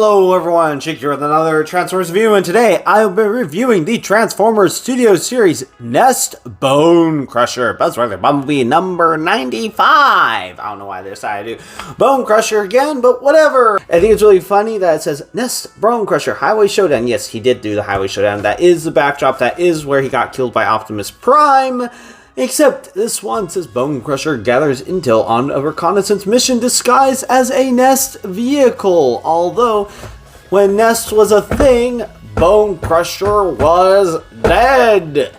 Hello everyone, Sheek here with another Transformers review, and today I'll be reviewing the Transformers Studio Series N.E.S.T. Bonecrusher Buzzworthy Bumblebee number 95. I don't know why they decided to do Bonecrusher again, but whatever. I think it's really funny that it says N.E.S.T. Bonecrusher Highway Showdown. Yes, he did do the Highway Showdown. That is the backdrop. That is where he got killed by Optimus Prime. Except this one says Bonecrusher gathers intel on a reconnaissance mission disguised as a N.E.S.T. vehicle. Although, when N.E.S.T. was a thing, Bonecrusher was dead.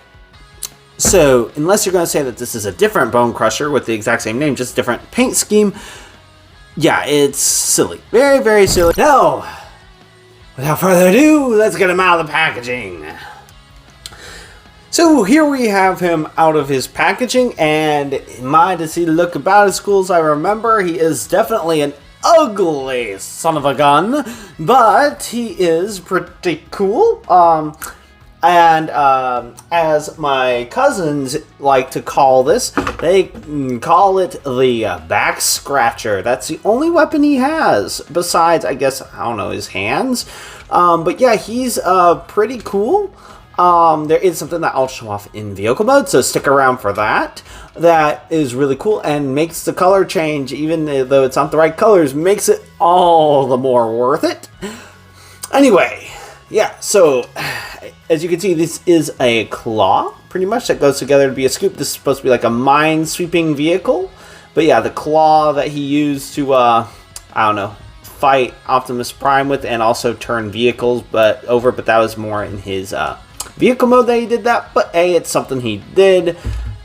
So, unless you're going to say that this is a different Bonecrusher with the exact same name, just different paint scheme, yeah, it's silly. Very, very silly. Now, without further ado, let's get him out of the packaging. So here we have him out of his packaging, and my, does he look about as cool as I remember? He is definitely an ugly son of a gun, but he is pretty cool. As my cousins like to call this, they call it the back scratcher. That's the only weapon he has, besides, I guess, I don't know, his hands. But yeah, he's pretty cool. There is something that I'll show off in vehicle mode, so stick around for that. That is really cool and makes the color change, even though it's not the right colors, makes it all the more worth it. Anyway, yeah, so as you can see, this is a claw, pretty much, that goes together to be a scoop. This is supposed to be like a mine-sweeping vehicle. But yeah, the claw that he used to, I don't know, fight Optimus Prime with and also turn vehicles but that was more in his vehicle mode that he did that, but hey, it's something he did.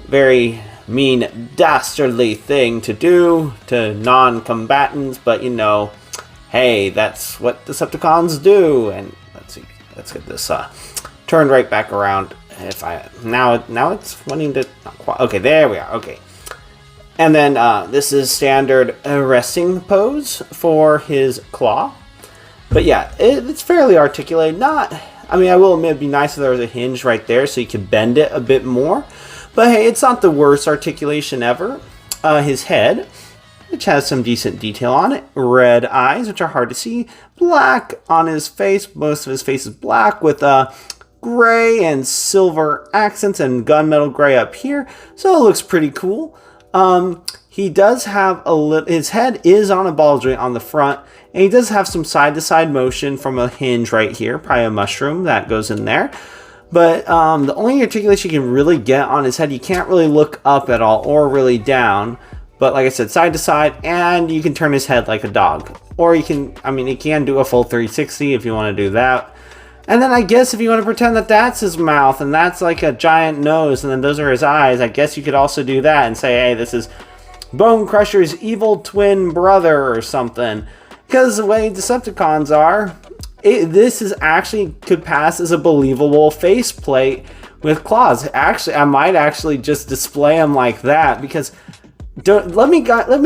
Very mean, dastardly thing to do to non-combatants, but you know, hey, that's what Decepticons do. And let's see, let's get this turned right back around. If I now it's wanting to, okay, there we are. Okay, and then this is standard resting pose for his claw, but yeah, it's fairly articulated. I mean, I will admit it'd be nice if there was a hinge right there so you could bend it a bit more. But hey, it's not the worst articulation ever. His head, which has some decent detail on it. Red eyes, which are hard to see. Black on his face. Most of his face is black with gray and silver accents and gunmetal gray up here. So it looks pretty cool. He does have his head is on a ball joint on the front. And he does have some side-to-side motion from a hinge right here. Probably a mushroom that goes in there. But the only articulation you can really get on his head, you can't really look up at all or really down. But like I said, side-to-side, and you can turn his head like a dog. Or you can, I mean, he can do a full 360 if you want to do that. And then I guess if you want to pretend that that's his mouth and that's like a giant nose and then those are his eyes, I guess you could also do that and say, hey, this is Bonecrusher's evil twin brother or something. Because the way Decepticons are, this is actually could pass as a believable faceplate with claws. Actually, I might actually just display them like that, because let me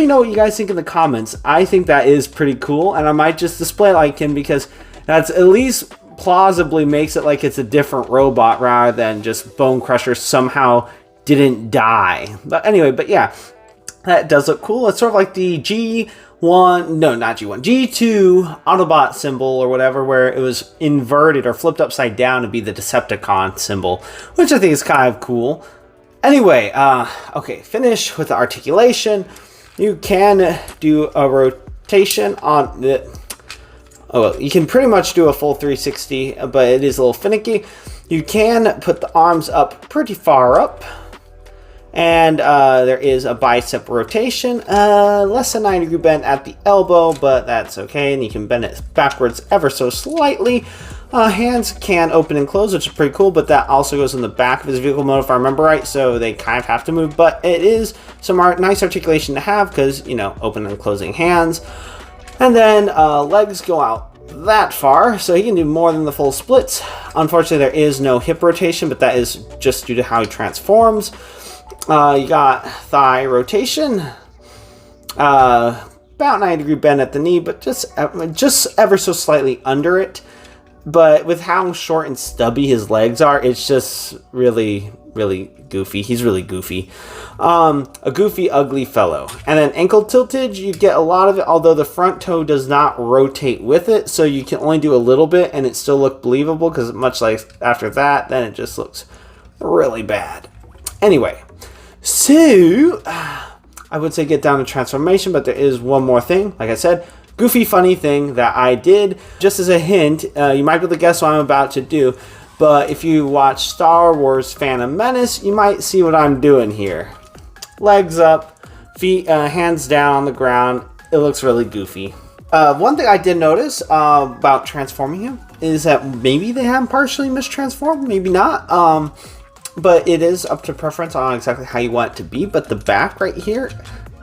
know what you guys think in the comments. I think that is pretty cool, and I might just display it like him, because that's at least plausibly makes it like it's a different robot rather than just Bonecrusher somehow didn't die. But anyway, but yeah, that does look cool. It's sort of like the G2 Autobot symbol or whatever, where it was inverted or flipped upside down to be the Decepticon symbol, which I think is kind of cool. Anyway, okay, finish with the articulation. You can do a rotation on the, well, you can pretty much do a full 360, but it is a little finicky. You can put the arms up pretty far up. And there is a bicep rotation, less than 90 degree bend at the elbow, but that's okay, and you can bend it backwards ever so slightly. Hands can open and close, which is pretty cool, but that also goes in the back of his vehicle mode if I remember right, so they kind of have to move, but it is some nice articulation to have because, you know, open and closing hands. And then legs go out that far, so he can do more than the full splits. Unfortunately, there is no hip rotation, but that is just due to how he transforms. You got thigh rotation, about 90 degree bend at the knee, but just ever so slightly under it. but with how short and stubby his legs are, it's just really goofy. He's really goofy. A goofy, ugly fellow. And then ankle tiltage, you get a lot of it, although the front toe does not rotate with it, so you can only do a little bit and it still look believable, because much like after that, then it just looks really bad. Anyway, so I would say get down to transformation, but there is one more thing. Like I said, goofy, funny thing that I did. Just as a hint, you might be able to guess what I'm about to do, but if you watch Star Wars Phantom Menace, you might see what I'm doing here. Legs up, feet, hands down on the ground. It looks really goofy. One thing I did notice about transforming him is that maybe they have him partially mistransformed, maybe not. But it is up to preference on exactly how you want it to be. But the back right here,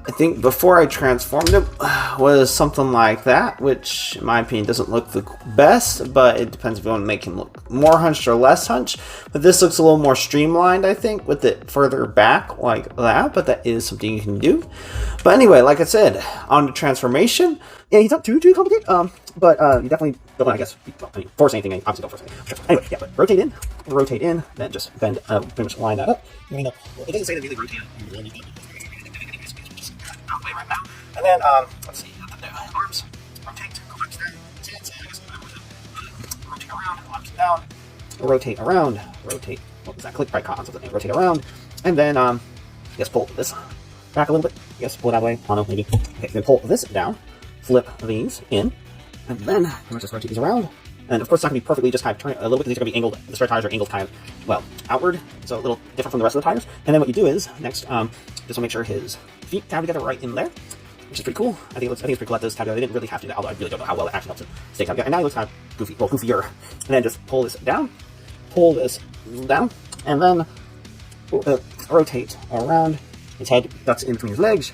I think before I transformed him, was something like that, which in my opinion doesn't look the best, but it depends if you want to make him look more hunched or less hunched. But this looks a little more streamlined, I think, with it further back like that, but that is something you can do. But anyway, like I said, on to transformation. Yeah, he's not too complicated, but you definitely don't want to, I guess, force anything. Obviously don't force anything. Anyway, yeah, but rotate in, then just bend, pretty much line that up. It doesn't say to really rotate it. Way right now. And then, let's see, the arms, rotate, go back to them, rotate around, up, down, rotate around, rotate, what was that, click right on something, rotate around, and then, yes, pull this back a little bit, yes, pull it that way, oh no, maybe, okay, then pull this down, flip these in, and then, let's just rotate these around, and of course it's not going to be perfectly just kind of turn a little bit, because these are going to be angled, the spare tires are angled kind of, well, outward, so a little different from the rest of the tires, and then what you do is, next, just to make sure his feet tab together right in there, which is pretty cool. I think it's pretty cool that those tab together. They didn't really have to, although I really don't know how well it actually helps it stay tab together. And now it looks kind of goofy, well, goofier. And then just pull this down, and then rotate around his head. That's in between his legs.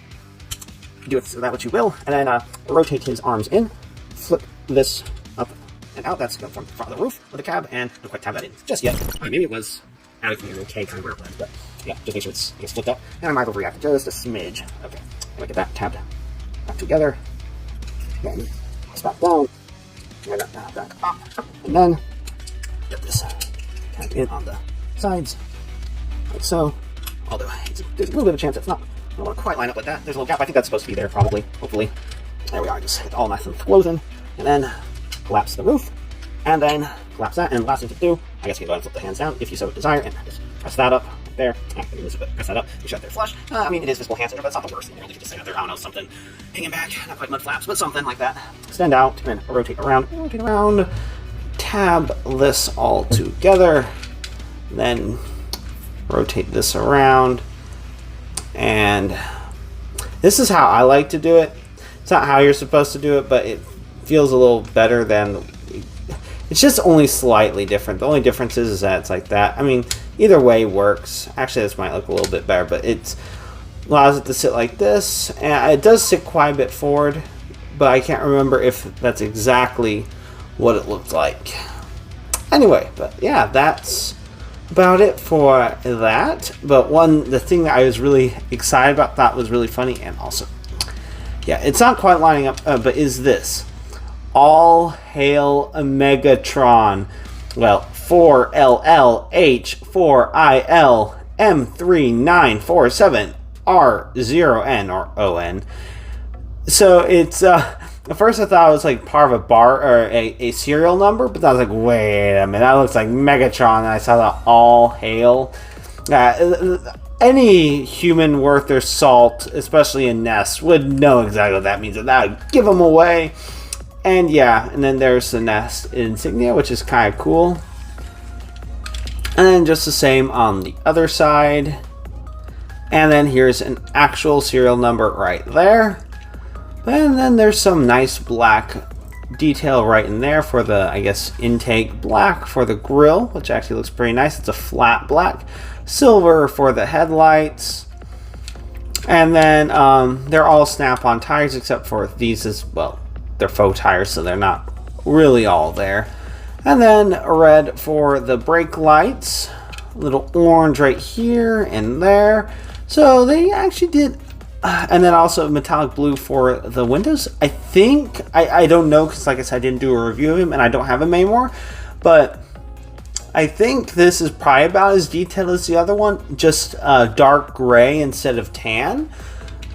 Do it that what you will, and then rotate his arms in, flip this up and out. That's from the roof of the cab, and don't quite tab that in just yet. Maybe it was okay kind of where it went, but yeah, just make sure it's flipped up. And I might have reacted just a smidge. Okay, look at that tabbed back together. Then it's back down, and back up, and then get this tabbed in on the sides, like so. Although there's a little bit of a chance it's not. I don't want to quite line up with that. There's a little gap. I think that's supposed to be there, probably. Hopefully, there we are. Just get all nice and closing, and then collapse the roof, and then collapse that. And the last thing to do, I guess you can go ahead and flip the hands down if you so desire, and just press that up. There, press that up, you shut there flush. I mean, it is visible hand center, but it's not the worst in the world. You can just say that there, I don't know, something hanging back, not quite mud flaps, but something like that. Extend out, and rotate around, tab this all together, then rotate this around, and this is how I like to do it. It's not how you're supposed to do it, but it feels a little better than, it's just only slightly different. The only difference is that it's like that. I mean, either way works. Actually, this might look a little bit better, but it allows it to sit like this. And it does sit quite a bit forward, but I can't remember if that's exactly what it looked like. Anyway, but yeah, that's about it for that. But the thing that I was really excited about, thought was really funny, and also, yeah, it's not quite lining up, but is this. All hail Megatron. Well, 4LLH4IL M3947R0N or ON. So it's at first I thought it was like part of a bar or a serial number, but then I was like, wait a minute, that looks like Megatron, and I saw the all hail. Any human worth their salt, especially in N.E.S.T, would know exactly what that means, and that would give them away. And yeah, and then there's the N.E.S.T insignia, which is kind of cool. And then just the same on the other side. And then here's an actual serial number right there. And then there's some nice black detail right in there for the, I guess, intake black for the grille, which actually looks pretty nice. It's a flat black. Silver for the headlights. And then they're all snap-on tires except for these as well. They're faux tires, so they're not really all there. And then red for the brake lights. A little orange right here and there. So they actually did And then also metallic blue for the windows. I think, I don't know, because like I said, I didn't do a review of him and I don't have him anymore. But I think this is probably about as detailed as the other one, just dark gray instead of tan.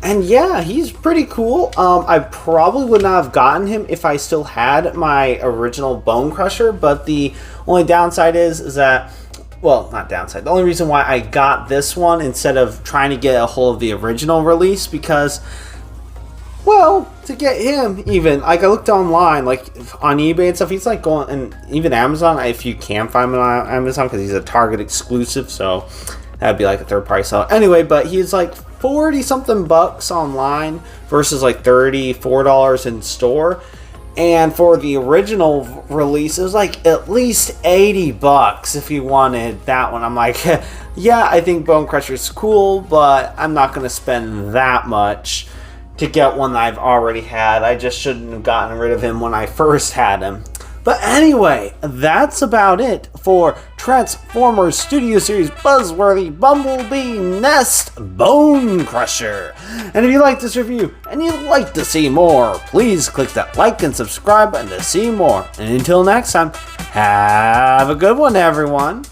And yeah, he's pretty cool. I probably would not have gotten him if I still had my original Bonecrusher, but the only downside is that, well, not downside, the only reason why I got this one instead of trying to get a hold of the original release, because, well, to get him even, like I looked online, like on eBay and stuff, he's like going, and even Amazon, if you can find him on Amazon, because he's a Target exclusive, so that'd be like a third party seller. Anyway, but he's like 40 something bucks online versus like $34 in store. And for the original release, it was like at least 80 bucks if you wanted that one. I'm like, yeah, I think Bonecrusher's cool, but I'm not going to spend that much to get one that I've already had. I just shouldn't have gotten rid of him when I first had him. But anyway, that's about it for Transformers Studio Series Buzzworthy Bumblebee N.E.S.T Bonecrusher. And if you like this review and you'd like to see more, please click that like and subscribe button to see more. And until next time, have a good one, everyone.